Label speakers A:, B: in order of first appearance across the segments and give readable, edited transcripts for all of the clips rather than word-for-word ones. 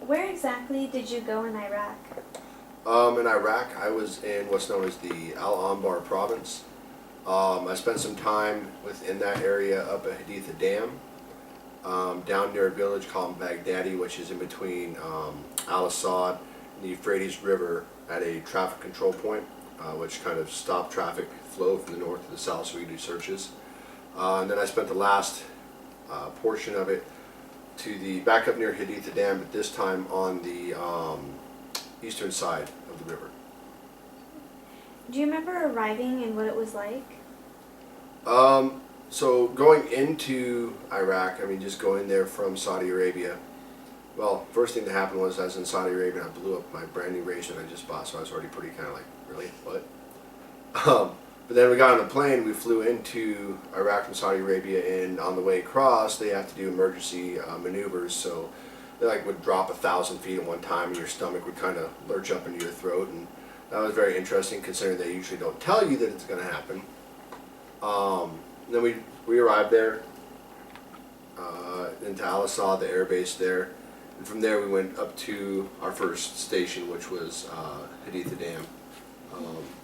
A: Where exactly did you go in Iraq?
B: In Iraq, I was in what's known as the Al Anbar province. I spent some time within that area up at Haditha Dam, down near a village called Baghdadi, which is in between Al Assad and the Euphrates River at a traffic control point, which kind of stopped traffic flow from the north to the south so we could do searches. And then I spent the last portion of it to the back up near Haditha Dam, but this time on the eastern side of the river.
A: Do you remember arriving and what it was like?
B: So going into Iraq, I mean, just going there from Saudi Arabia, well, first thing that happened was I was in Saudi Arabia and I blew up my brand new Razor that I just bought, so I was already pretty kind of like, really, what? But then we got on a plane, we flew into Iraq from Saudi Arabia, and on the way across, they have to do emergency maneuvers, so they like would drop 1,000 feet at one time and your stomach would kind of lurch up into your throat, and that was very interesting considering they usually don't tell you that it's going to happen. Then we arrived there into Al Assad, the air base there, and from there we went up to our first station, which was Haditha Dam.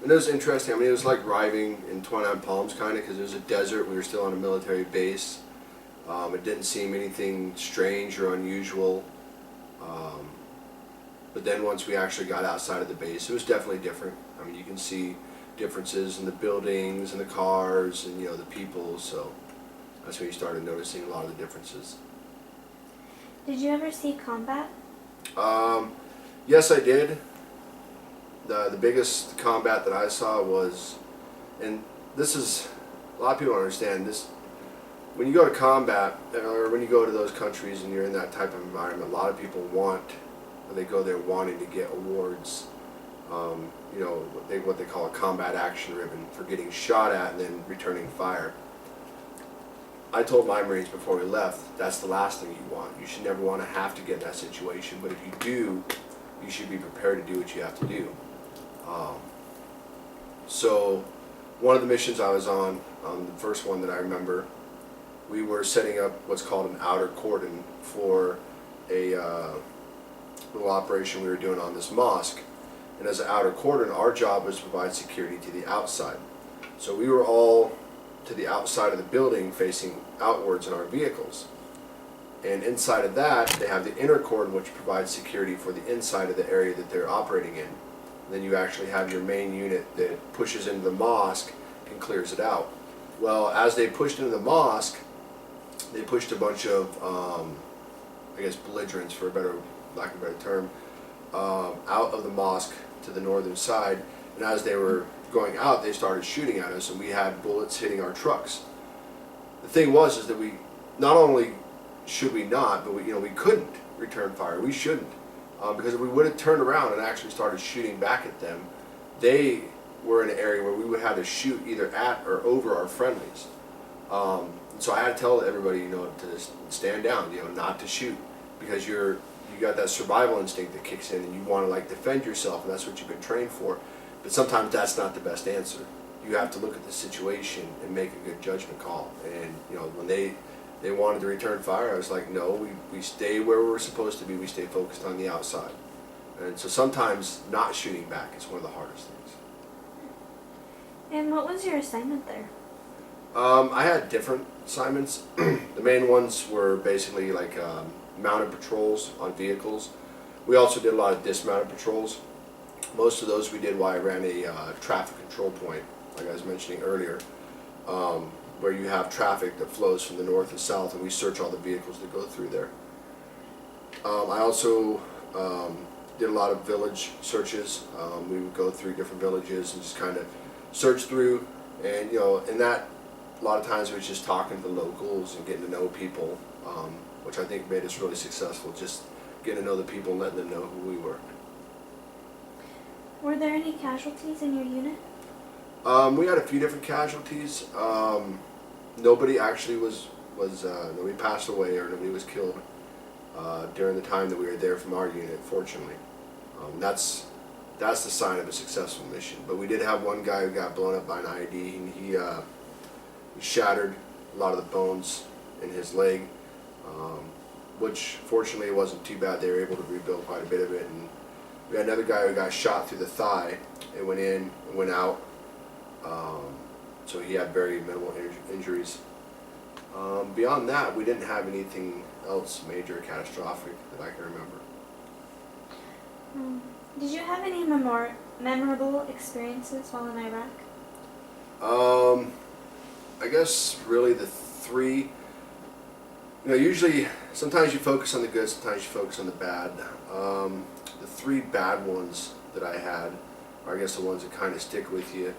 B: And it was interesting. I mean, it was like driving in 29 Palms kind of, because it was a desert. We were still on a military base. It didn't seem anything strange or unusual. But then once we actually got outside of the base, it was definitely different. I mean, you can see differences in the buildings and the cars and, you know, the people. So that's when you started noticing a lot of the differences.
A: Did you ever see combat?
B: Yes, I did. The biggest combat that I saw was, and this is, a lot of people don't understand this, when you go to combat, or when you go to those countries and you're in that type of environment, a lot of people they go there wanting to get awards, you know, what they call a combat action ribbon for getting shot at and then returning fire. I told my Marines before we left, that's the last thing you want. You should never want to have to get in that situation, but if you do, you should be prepared to do what you have to do. So one of the missions I was on, the first one that I remember, we were setting up what's called an outer cordon for a little operation we were doing on this mosque. And as an outer cordon, our job was to provide security to the outside. So we were all to the outside of the building facing outwards in our vehicles. And inside of that, they have the inner cordon, which provides security for the inside of the area that they're operating in. Then you actually have your main unit that pushes into the mosque and clears it out. Well, as they pushed into the mosque, they pushed a bunch of, I guess, belligerents, for lack of a better term, out of the mosque to the northern side. And as they were going out, they started shooting at us, and we had bullets hitting our trucks. The thing was, is that we not only should we not, but we couldn't return fire. We shouldn't. Because if we would have turned around and actually started shooting back at them, they were in an area where we would have to shoot either at or over our friendlies. So I had to tell everybody, you know, to stand down, you know, not to shoot, because you got that survival instinct that kicks in, and you want to like defend yourself, and that's what you've been trained for. But sometimes that's not the best answer. You have to look at the situation and make a good judgment call. And you know, when they wanted to return fire, I was like, no, we stay where we're supposed to be. We stay focused on the outside. And so sometimes not shooting back is one of the hardest things.
A: And what was your assignment there?
B: I had different assignments. The main ones were basically like mounted patrols on vehicles. We also did a lot of dismounted patrols. Most of those we did while I ran a traffic control point, like I was mentioning earlier, where you have traffic that flows from the north and south, and we search all the vehicles that go through there. I also did a lot of village searches. We would go through different villages and just kind of search through, and you know, in that, a lot of times it was just talking to the locals and getting to know people, which I think made us really successful, just getting to know the people and letting them know who we were.
A: Were there any casualties in your unit?
B: We had a few different casualties. Nobody actually nobody passed away or nobody was killed during the time that we were there from our unit, fortunately. That's the sign of a successful mission. But we did have one guy who got blown up by an IED, and he shattered a lot of the bones in his leg. which fortunately it wasn't too bad. They were able to rebuild quite a bit of it. And we had another guy who got shot through the thigh. It went in and went out. So he had very minimal injuries. Beyond that, we didn't have anything else major catastrophic that I can remember.
A: Did you have any memorable experiences while in Iraq?
B: I guess really the three. Usually, sometimes you focus on the good, sometimes you focus on the bad. The three bad ones that I had, or I guess the ones that kind of stick with you.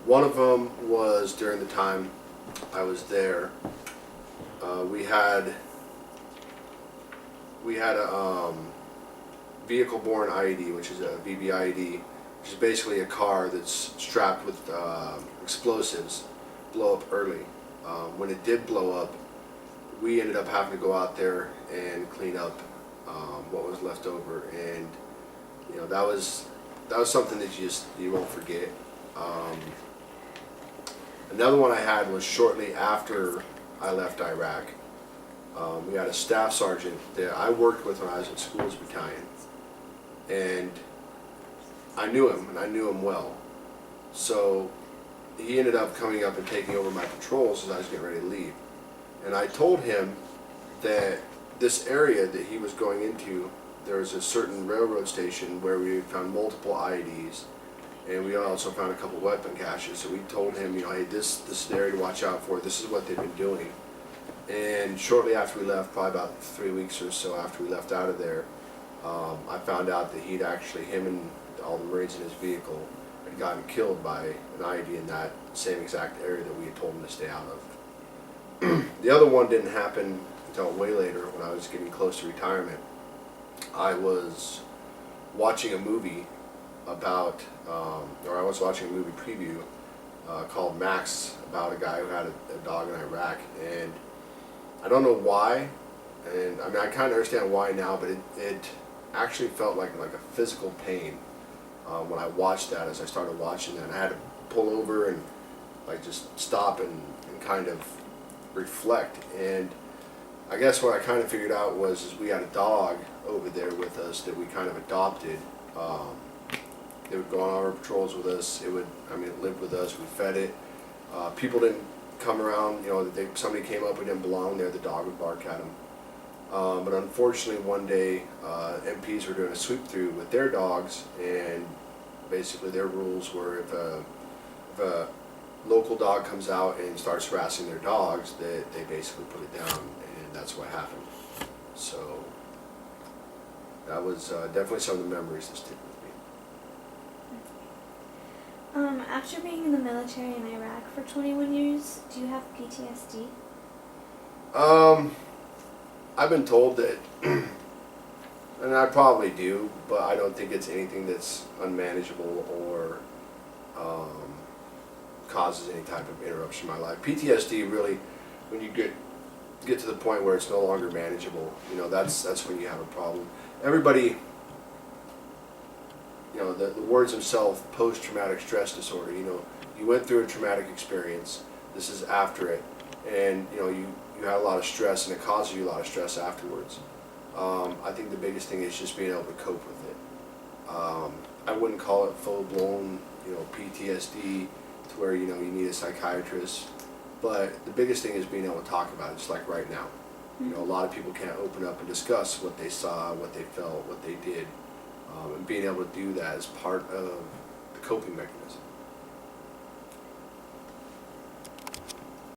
B: One of them was during the time I was there. We had a vehicle-borne IED, which is a VBIED, which is basically a car that's strapped with explosives, blow up early. When it did blow up, we ended up having to go out there and clean up what was left over, and that was something that you won't forget. Another one I had was shortly after I left Iraq. We had a staff sergeant that I worked with when I was in Schools Battalion, and I knew him, and I knew him well. So he ended up coming up and taking over my patrols as I was getting ready to leave. And I told him that this area that he was going into, there was a certain railroad station where we found multiple IEDs, and we also found a couple weapon caches. So we told him, hey, this is the area to watch out for. This is what they've been doing. And shortly after we left, probably about 3 weeks or so after we left out of there, I found out that him and all the Marines in his vehicle had gotten killed by an IED in that same exact area that we had told him to stay out of. The other one didn't happen until way later when I was getting close to retirement. I was watching a movie I was watching a movie preview called Max, about a guy who had a dog in Iraq, and I don't know why, and I mean I kind of understand why now, but it actually felt like a physical pain when I watched that. As I started watching that, and I had to pull over and just stop and kind of reflect. And I guess what I kind of figured out was we had a dog over there with us that we kind of adopted. It would go on our patrols with us. It lived with us. We fed it. People didn't come around. Somebody came up, we didn't belong there. The dog would bark at them. But unfortunately, one day, MPs were doing a sweep through with their dogs, and basically their rules were if a local dog comes out and starts harassing their dogs, that they basically put it down, and that's what happened. So that was definitely some of the memories that stick with me.
A: After being in the military in Iraq for 21 years, do you have PTSD?
B: I've been told that, and I probably do, but I don't think it's anything that's unmanageable or causes any type of interruption in my life. PTSD really, when you get to the point where it's no longer manageable, that's when you have a problem. Everybody, the words themselves, post-traumatic stress disorder. You went through a traumatic experience. This is after it, and you had a lot of stress, and it causes you a lot of stress afterwards. I think the biggest thing is just being able to cope with it. I wouldn't call it full-blown, PTSD to where you need a psychiatrist, but the biggest thing is being able to talk about it, just like right now. A lot of people can't open up and discuss what they saw, what they felt, what they did, and being able to do that is part of the coping mechanism.